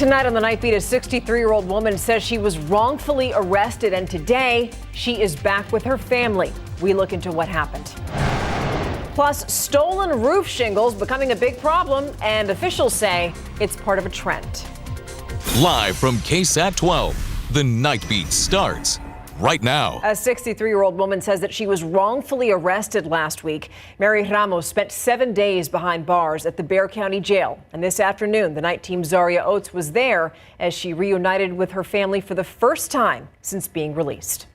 Tonight on the Nightbeat, a 63-year-old woman says she was wrongfully arrested, and today she is back with her family. We look into what happened. Plus, stolen roof shingles becoming a big problem, and officials say it's part of a trend. Live from KSAT 12, the Nightbeat starts right now. A 63-year-old woman says that she was wrongfully arrested last week. Mary Ramos spent 7 days behind bars at the Bexar County Jail. And this afternoon, the night team Zaria Oates was there as she reunited with her family for the first time since being released.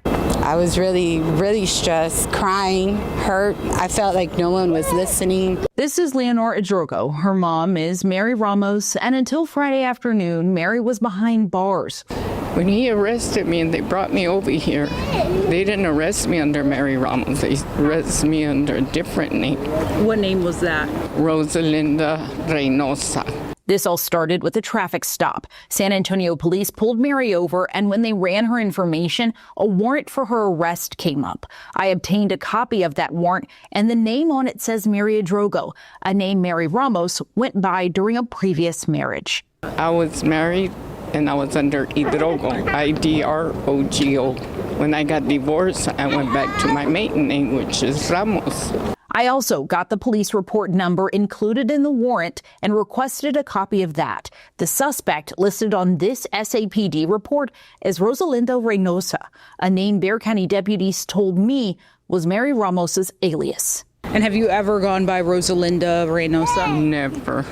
I was really stressed, crying, hurt. I felt like no one was listening. This is Leonor Idrogo. Her mom is Mary Ramos, and until Friday afternoon, Mary was behind bars. When he arrested me and they brought me over here, they didn't arrest me under Mary Ramos. They arrested me under a different name. What name was that? Rosalinda Reynosa. This all started with a traffic stop. San Antonio police pulled Mary over, and when they ran her information, a warrant for her arrest came up. I obtained a copy of that warrant, and the name on it says Mary Idrogo, a name Mary Ramos went by during a previous marriage. I was married, and I was under Idrogo, I-D-R-O-G-O. When I got divorced, I went back to my maiden name, which is Ramos. I also got the police report number included in the warrant and requested a copy of that. The suspect listed on this SAPD report is Rosalinda Reynosa, a name Bexar County deputies told me was Mary Ramos's alias. And have you ever gone by Rosalinda Reynosa? Never.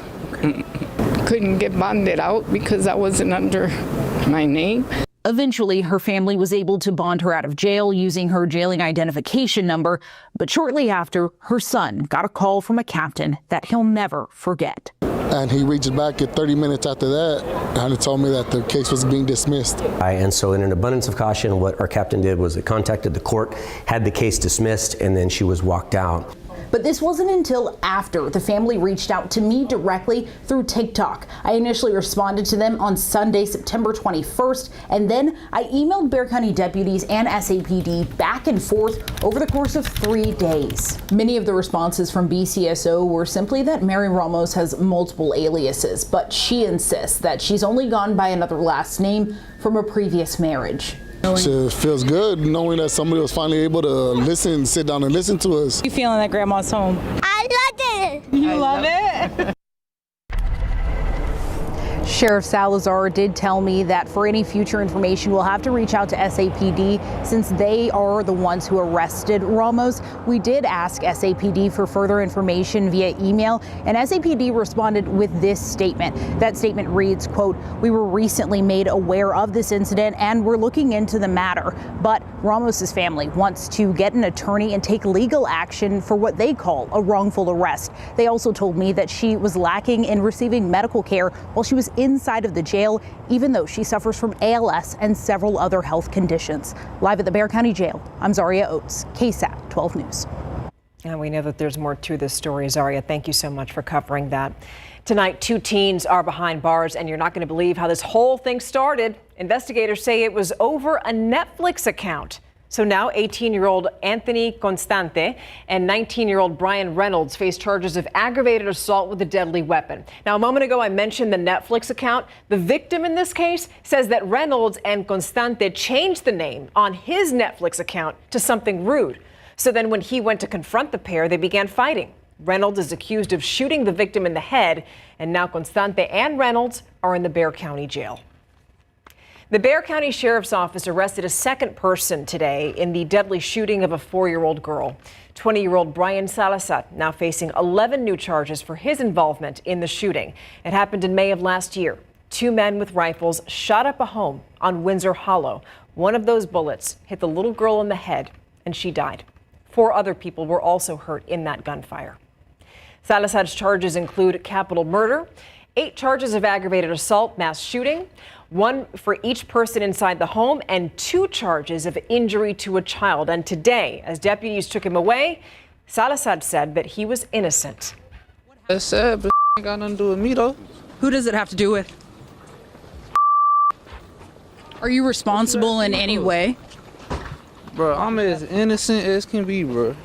Couldn't get bonded out because I wasn't under my name. Eventually, her family was able to bond her out of jail using her jailing identification number. But shortly after, her son got a call from a captain that he'll never forget. And he reached back at 30 minutes after that and he told me that the case was being dismissed. And so in an abundance of caution, what our captain did was it contacted the court, had the case dismissed, and then she was walked out. But this wasn't until after the family reached out to me directly through TikTok. I initially responded to them on Sunday, September 21st, and then I emailed Bexar County deputies and SAPD back and forth over the course of 3 days. Many of the responses from BCSO were simply that Mary Ramos has multiple aliases, but she insists that she's only gone by another last name from a previous marriage. It feels good knowing that somebody was finally able to sit down and listen to us. You feeling that grandma's home? I love it. You love it? Sheriff Salazar did tell me that for any future information, we'll have to reach out to SAPD since they are the ones who arrested Ramos. We did ask SAPD for further information via email, and SAPD responded with this statement. That statement reads, quote, "We were recently made aware of this incident and we're looking into the matter, but Ramos's family wants to get an attorney and take legal action for what they call a wrongful arrest." They also told me that she was lacking in receiving medical care while she was inside of the jail, even though she suffers from ALS and several other health conditions. Live at the Bexar County Jail, I'm Zaria Oates, KSAT 12 News. And we know that there's more to this story, Zaria. Thank you so much for covering that. Tonight, 2 teens are behind bars, and you're not going to believe how this whole thing started. Investigators say it was over a Netflix account. So now 18-year-old Anthony Constante and 19-year-old Brian Reynolds face charges of aggravated assault with a deadly weapon. Now, a moment ago, I mentioned the Netflix account. The victim in this case says that Reynolds and Constante changed the name on his Netflix account to something rude. So then when he went to confront the pair, they began fighting. Reynolds is accused of shooting the victim in the head, and now Constante and Reynolds are in the Bexar County Jail. The Bexar County Sheriff's Office arrested a second person today in the deadly shooting of a 4-year-old girl. 20-year-old Brian Salazar now facing 11 new charges for his involvement in the shooting. It happened in May of last year. 2 men with rifles shot up a home on Windsor Hollow. One of those bullets hit the little girl in the head, and she died. 4 other people were also hurt in that gunfire. Salazar's charges include capital murder, 8 charges of aggravated assault, mass shooting, 1 for each person inside the home, and 2 charges of injury to a child. And today, as deputies took him away, Salazar said that he was innocent. That's sad, but ain't got nothing to do with me, though. Who does it have to do with? Are you responsible in any way? Bro, I'm as innocent as can be, bro.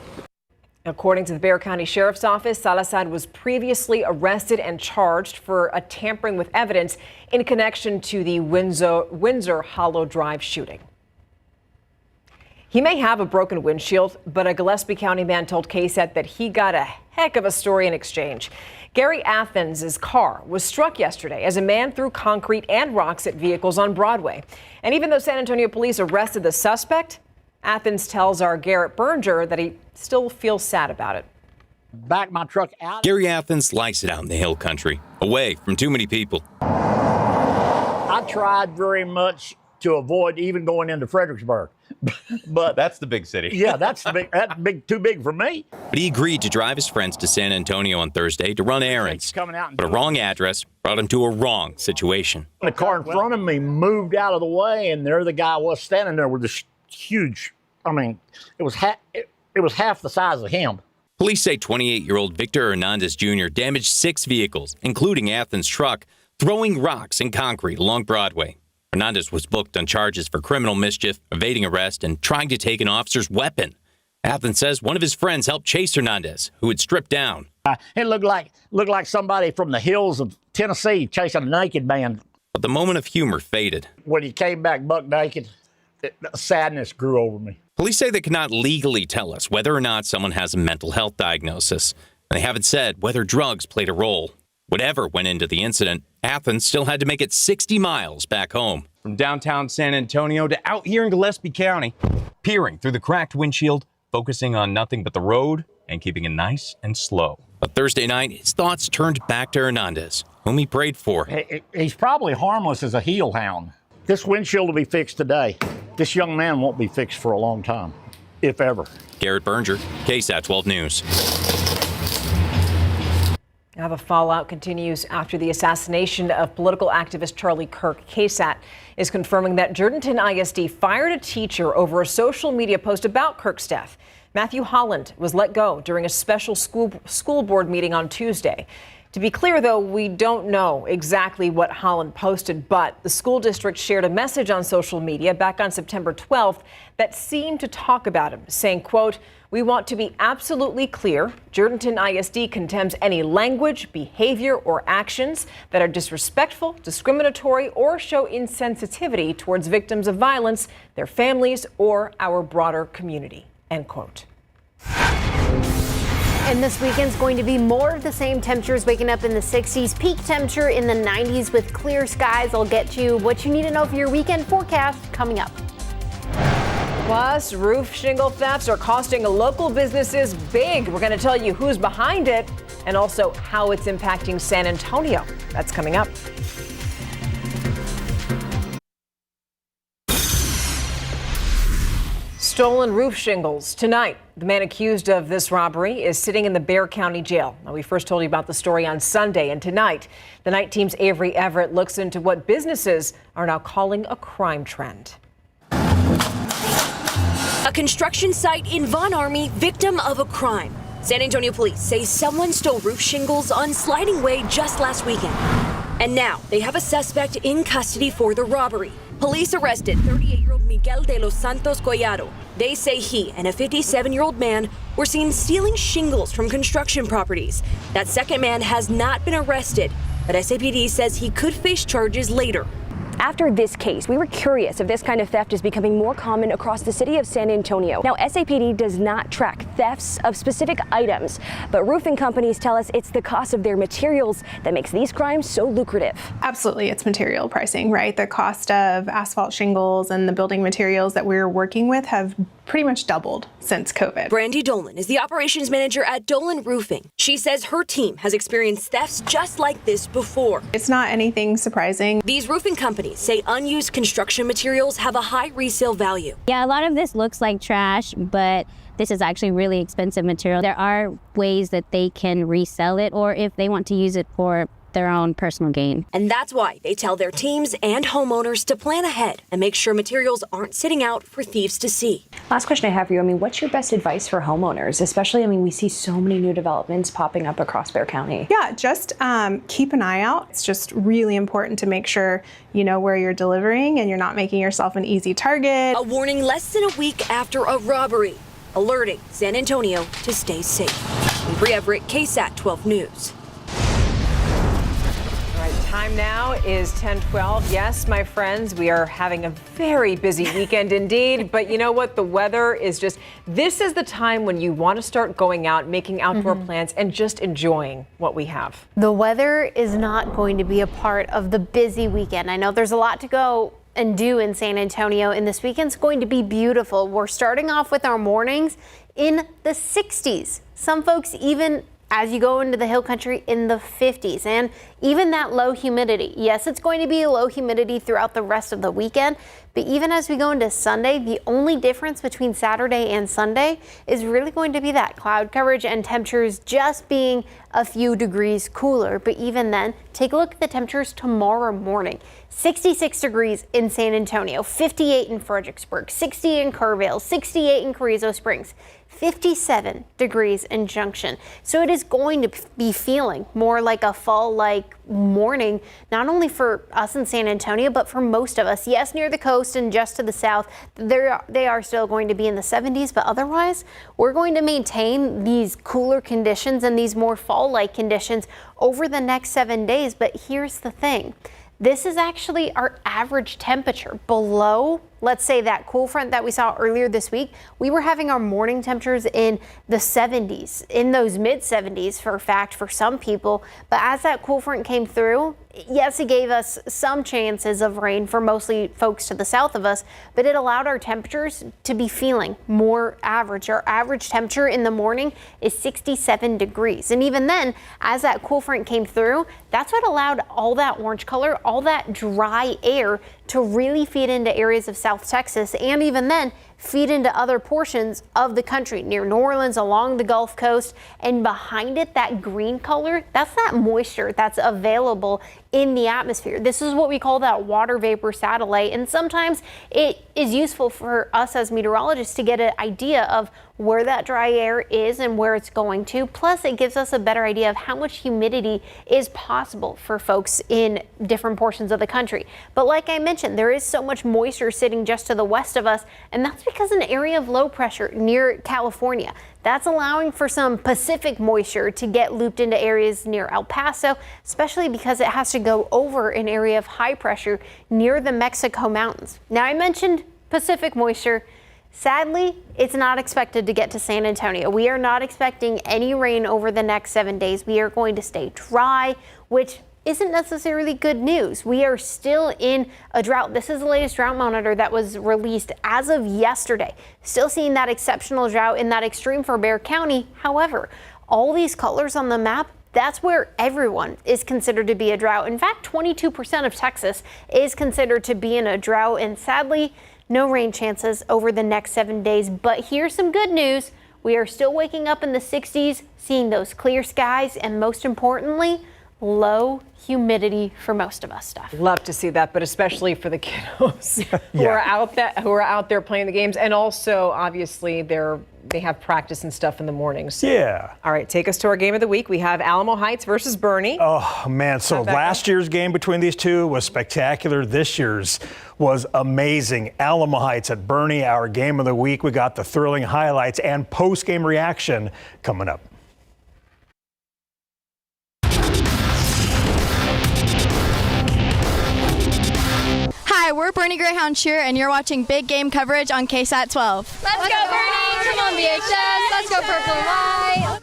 According to the Bexar County Sheriff's Office, Salazar was previously arrested and charged for a tampering with evidence in connection to the Windsor Hollow Drive shooting. He may have a broken windshield, but a Gillespie County man told KSAT that he got a heck of a story in exchange. Gary Athens' car was struck yesterday as a man threw concrete and rocks at vehicles on Broadway. And even though San Antonio police arrested the suspect, Athens tells our Garrett Berger that he still feels sad about it. Back my truck out. Gary Athens likes it out in the hill country, away from too many people. I tried very much to avoid even going into Fredericksburg. But that's the big city. Yeah, that's too big for me. But he agreed to drive his friends to San Antonio on Thursday to run errands. But a wrong address brought him to a wrong situation. The car in front of me moved out of the way, and there the guy was standing there with this huge, it was half the size of him. Police say 28-year-old Victor Hernandez Jr. damaged 6 vehicles, including Athens' truck, throwing rocks and concrete along Broadway. Hernandez was booked on charges for criminal mischief, evading arrest, and trying to take an officer's weapon. Athens says one of his friends helped chase Hernandez, who had stripped down. It looked like somebody from the hills of Tennessee chasing a naked man. But the moment of humor faded. When he came back buck naked, sadness grew over me. Police say they cannot legally tell us whether or not someone has a mental health diagnosis. They haven't said whether drugs played a role. Whatever went into the incident, Athens still had to make it 60 miles back home. From downtown San Antonio to out here in Gillespie County, peering through the cracked windshield, focusing on nothing but the road and keeping it nice and slow. But Thursday night, his thoughts turned back to Hernandez, whom he prayed for. He's probably harmless as a heel hound. This windshield will be fixed today. This young man won't be fixed for a long time, if ever. Garrett Berger, KSAT 12 News. Now the fallout continues after the assassination of political activist Charlie Kirk. KSAT is confirming that Jourdanton ISD fired a teacher over a social media post about Kirk's death. Matthew Holland was let go during a special school board meeting on Tuesday. To be clear, though, we don't know exactly what Holland posted, but the school district shared a message on social media back on September 12th that seemed to talk about him, saying, quote, "We want to be absolutely clear. Jourdanton ISD condemns any language, behavior, or actions that are disrespectful, discriminatory, or show insensitivity towards victims of violence, their families, or our broader community," end quote. And this weekend's going to be more of the same. Temperatures waking up in the 60s, peak temperature in the 90s with clear skies. I'll get you what you need to know for your weekend forecast coming up. Plus, roof shingle thefts are costing local businesses big. We're going to tell you who's behind it and also how it's impacting San Antonio. That's coming up. Stolen roof shingles. Tonight, the man accused of this robbery is sitting in the Bexar County Jail. Now, we first told you about the story on Sunday, and tonight, the night team's Avery Everett looks into what businesses are now calling a crime trend. A construction site in Von Army, victim of a crime. San Antonio police say someone stole roof shingles on Sliding Way just last weekend. And now they have a suspect in custody for the robbery. Police arrested 38-year-old Miguel de los Santos Collado. They say he and a 57-year-old man were seen stealing shingles from construction properties. That second man has not been arrested, but SAPD says he could face charges later. After this case, we were curious if this kind of theft is becoming more common across the city of San Antonio. Now, SAPD does not track thefts of specific items, but roofing companies tell us it's the cost of their materials that makes these crimes so lucrative. Absolutely, it's material pricing, right? The cost of asphalt shingles and the building materials that we're working with have pretty much doubled since COVID. Brandy Dolan is the operations manager at Dolan Roofing. She says her team has experienced thefts just like this before. It's not anything surprising. These roofing companies say unused construction materials have a high resale value. Yeah, a lot of this looks like trash, but this is actually really expensive material. There are ways that they can resell it, or if they want to use it for their own personal gain. And that's why they tell their teams and homeowners to plan ahead and make sure materials aren't sitting out for thieves to see. Last question I have for you. What's your best advice for homeowners? Especially, we see so many new developments popping up across Bexar County. Yeah, just keep an eye out. It's just really important to make sure you know where you're delivering and you're not making yourself an easy target. A warning less than a week after a robbery. alerting San Antonio to stay safe. Bree Everett, KSAT 12 News. All right, time now is 10:12. Yes, my friends, we are having a very busy weekend indeed. But you know what? The weather is this is the time when you want to start going out, making outdoor plans, and just enjoying what we have. The weather is not going to be a part of the busy weekend. I know there's a lot to go and do in San Antonio, and this weekend's going to be beautiful. We're starting off with our mornings in the 60s. Some folks even, as you go into the hill country, in the 50s, and even that low humidity. Yes, it's going to be low humidity throughout the rest of the weekend, but even as we go into Sunday, the only difference between Saturday and Sunday is really going to be that cloud coverage and temperatures just being a few degrees cooler. But even then, take a look at the temperatures tomorrow morning. 66 degrees in San Antonio, 58 in Fredericksburg, 60 in Kerrville, 68 in Carrizo Springs, 57 degrees in Junction. So it is going to be feeling more like a fall-like morning, not only for us in San Antonio, but for most of us. Yes, near the coast and just to the south, they are still going to be in the 70s, but otherwise, we're going to maintain these cooler conditions and these more fall-like conditions over the next 7 days. But here's the thing. This is actually our average temperature below, let's say, that cool front that we saw earlier this week. We were having our morning temperatures in the 70s, in those mid 70s for a fact for some people. But as that cool front came through, yes, it gave us some chances of rain for mostly folks to the south of us, but it allowed our temperatures to be feeling more average. Our average temperature in the morning is 67 degrees. And even then, as that cool front came through, that's what allowed all that orange color, all that dry air to really feed into areas of South Texas, and even then feed into other portions of the country near New Orleans, along the Gulf Coast. And behind it, that green color, that's that moisture that's available in the atmosphere. This is what we call that water vapor satellite, and sometimes it is useful for us as meteorologists to get an idea of where that dry air is and where it's going to. Plus, it gives us a better idea of how much humidity is possible for folks in different portions of the country. But like I mentioned, there is so much moisture sitting just to the west of us, and that's because an area of low pressure near California. That's allowing for some Pacific moisture to get looped into areas near El Paso, especially because it has to go over an area of high pressure near the Mexico mountains. Now, I mentioned Pacific moisture. Sadly, it's not expected to get to San Antonio. We are not expecting any rain over the next 7 days. We are going to stay dry, which isn't necessarily good news. We are still in a drought. This is the latest drought monitor that was released as of yesterday. Still seeing that exceptional drought in that extreme for Bexar County. However, all these colors on the map, that's where everyone is considered to be a drought. In fact, 22% of Texas is considered to be in a drought, and sadly, no rain chances over the next 7 days. But here's some good news. We are still waking up in the 60s, seeing those clear skies, and most importantly, low humidity for most of us stuff. Love to see that, but especially for the kiddos who are out there playing the games, and also obviously they have practice and stuff in the mornings. Yeah. All right, take us to our game of the week. We have Alamo Heights versus Bernie. Oh man, so last year's game between these two was spectacular. This year's was amazing. Alamo Heights at Bernie, our game of the week. We got the thrilling highlights and post-game reaction coming up. Hi, we're Bernie Greyhound Cheer, and you're watching big game coverage on KSAT 12. Let's go, Bernie! Come on, VHS! Let's go, purple and white!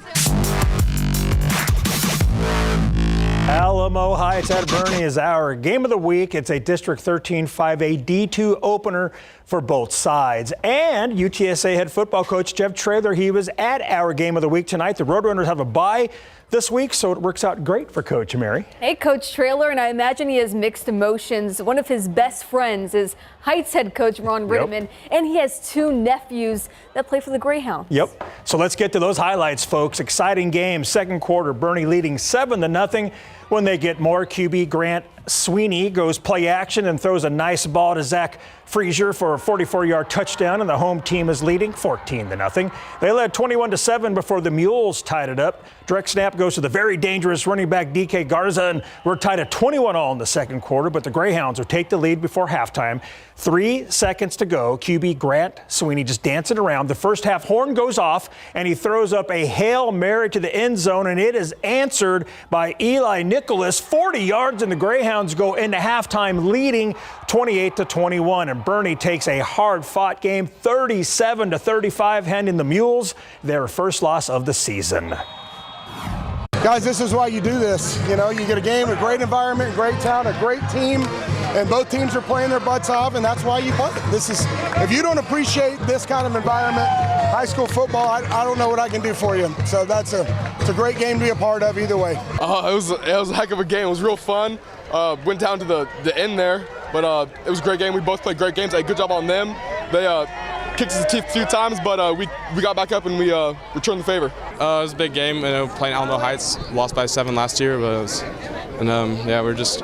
Alamo Heights at Bernie is our game of the week. It's a District 13 5A D2 opener for both sides. And UTSA head football coach Jeff Traylor, he was at our game of the week tonight. The Roadrunners have a bye this week, so it works out great for Coach Mary. Hey, Coach Traylor, and I imagine he has mixed emotions. One of his best friends is Heights head coach Ron Ritterman, and he has two nephews that play for the Greyhounds. Yep. So let's get to those highlights, folks. Exciting game. Second quarter, Bernie leading 7-0. When they get more, QB Grant Sweeney goes play action and throws a nice ball to Zach Frazier for a 44-yard touchdown, and the home team is leading 14-0. They led 21-7 before the Mules tied it up. Direct snap goes to the very dangerous running back DK Garza, and we're tied at 21-all in the second quarter, but the Greyhounds will take the lead before halftime. 3 seconds to go. QB Grant Sweeney just dancing around. The first half horn goes off, and he throws up a Hail Mary to the end zone, and it is answered by Eli Nicholas. 40 yards, and the Greyhounds go into halftime leading 28-21. And Bernie takes a hard-fought game, 37-35, handing the Mules their first loss of the season. Guys, this is why you do this. You know, you get a game, a great environment, great town, a great team, and both teams are playing their butts off, and that's why you play. This is, if you don't appreciate this kind of environment, high school football, I don't know what I can do for you. So it's a great game to be a part of either way. It was a heck of a game. It was real fun. Went down to the end there, but it was a great game. We both played great games. Good job on them. They kicked us in the teeth a few times, but we got back up and we returned the favor. It was a big game. Playing Alamo Heights, lost by 7 last year, but we're just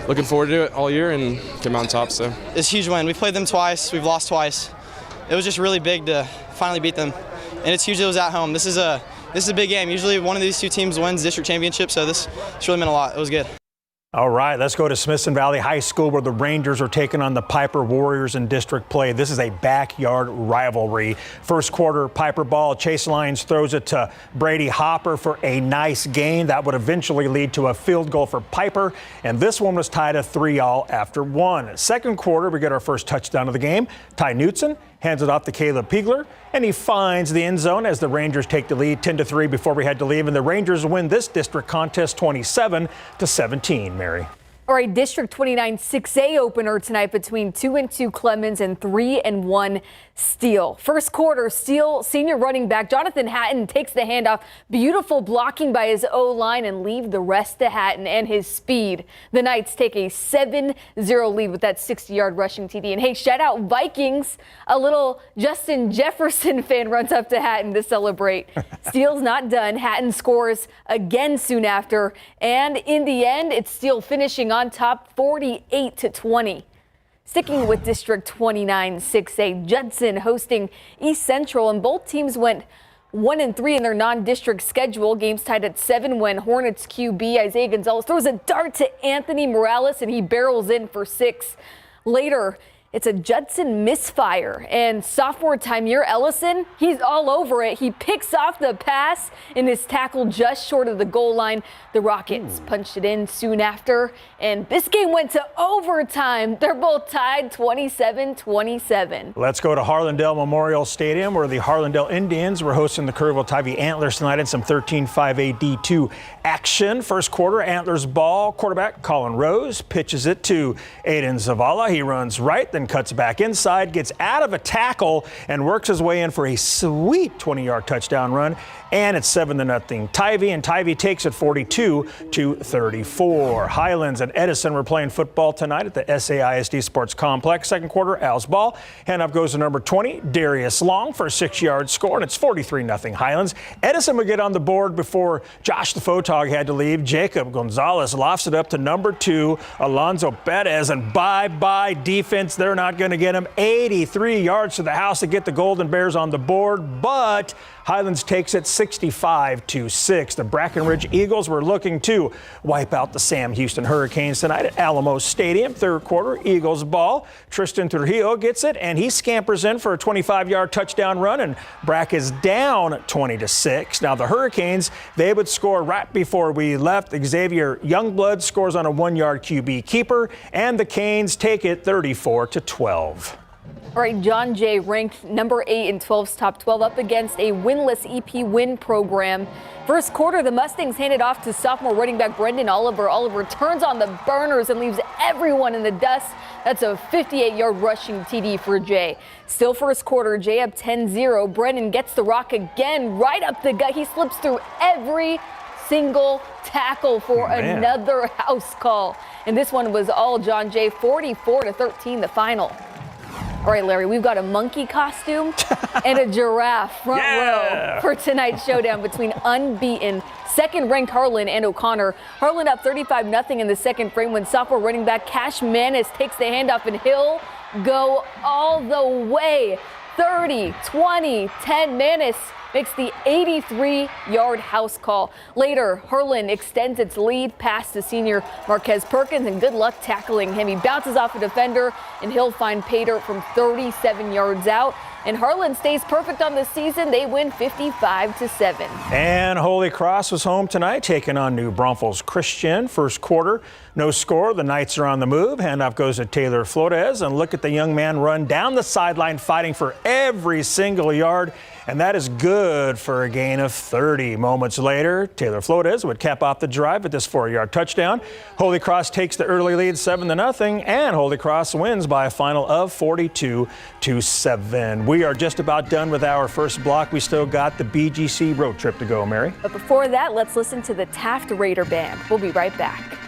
looking forward to it all year and came out on top. So it's a huge win. We played them twice. We've lost twice. It was just really big to finally beat them, and it's huge. It was at home. This is a big game. Usually one of these two teams wins district championship, so this really meant a lot. It was good. All right, let's go to Smithson Valley High School, where the Rangers are taking on the Piper Warriors in district play. This is a backyard rivalry. First quarter, Piper ball. Chase Lyons throws it to Brady Hopper for a nice gain. That would eventually lead to a field goal for Piper, and this one was tied at 3-all after 1. Second quarter, we get our first touchdown of the game. Ty Knutson hands it off to Caleb Piegler, and he finds the end zone as the Rangers take the lead 10-3 before we had to leave, and the Rangers win this district contest 27-17. Mary. All right, District 29 6A opener tonight between 2-2 Clemens and 3-1 Steele. First quarter, Steele senior running back Jonathan Hatton takes the handoff. Beautiful blocking by his O-line, and leave the rest to Hatton and his speed. The Knights take a 7-0 lead with that 60-yard rushing TD. And hey, shout out Vikings. A little Justin Jefferson fan runs up to Hatton to celebrate. Steele's not done. Hatton scores again soon after. And in the end, it's Steele finishing on top 48-20. Sticking with District 29 6A, Judson hosting East Central, and both teams went 1-3 in their non-district schedule. Games tied at 7 when Hornets QB Isaiah Gonzalez throws a dart to Anthony Morales, and he barrels in for 6. Later, it's a Judson misfire, and sophomore Tymier Ellison, he's all over it. He picks off the pass in his tackle just short of the goal line. The Rockets punched it in soon after, and this game went to overtime. They're both tied 27-27. Let's go to Harlandale Memorial Stadium, where the Harlandale Indians were hosting the Kerrville Tivy Antlers tonight in some 13-5A D2 action. First quarter, Antlers ball. Quarterback Colin Rose pitches it to Aiden Zavala. He runs right, then cuts back inside, gets out of a tackle, and works his way in for a sweet 20-yard touchdown run. And it's 7-0 Tivy, and Tivy takes it 42-34. Highlands and Edison were playing football tonight at the SAISD Sports Complex. Second quarter, Al's ball. Handoff goes to number 20, Darius Long, for a 6-yard score, and it's 43-0 Highlands. Edison would get on the board before Josh the Photog had to leave. Jacob Gonzalez lofts it up to number 2, Alonzo Perez, and bye-bye defense. They're not going to get him. 83 yards to the house to get the Golden Bears on the board, but Highlands takes it 65-6. The Brackenridge Eagles were looking to wipe out the Sam Houston Hurricanes tonight at Alamo Stadium. Third quarter, Eagles ball. Tristan Trujillo gets it, and he scampers in for a 25-yard touchdown run, and Brack is down 20-6. Now the Hurricanes, they would score right before we left. Xavier Youngblood scores on a 1-yard QB keeper, and the Canes take it 34-12. All right, John Jay ranked number 8 in 12's top 12 up against a winless EP win program. First quarter, the Mustangs handed off to sophomore running back Brendan Oliver. Oliver turns on the burners and leaves everyone in the dust. That's a 58-yard rushing TD for Jay. Still first quarter, Jay up 10-0. Brendan gets the rock again right up the gut. He slips through every single tackle for another house call. And this one was all John Jay, 44-13 the final. All right, Larry, we've got a monkey costume and a giraffe front row for tonight's showdown between unbeaten second-ranked Harlan and O'Connor. Harlan up 35-0 in the second frame when sophomore running back Cash Manis takes the handoff, and he'll go all the way. 30, 20, 10. Manis makes the 83-yard house call. Later, Harlan extends its lead past the senior Marquez Perkins, and good luck tackling him. He bounces off a defender, and he'll find Pater from 37 yards out. And Harlan stays perfect on the season. They win 55-7. And Holy Cross was home tonight, taking on New Braunfels Christian. First quarter, no score. The Knights are on the move. Handoff goes to Taylor Flores, and look at the young man run down the sideline, fighting for every single yard. And that is good for a gain of 30. Moments later, Taylor Flores would cap off the drive with this 4-yard touchdown. Holy Cross takes the early lead 7-0, and Holy Cross wins by a final of 42-7. We are just about done with our first block. We still got the BGC road trip to go, Mary. But before that, let's listen to the Taft Raider Band. We'll be right back.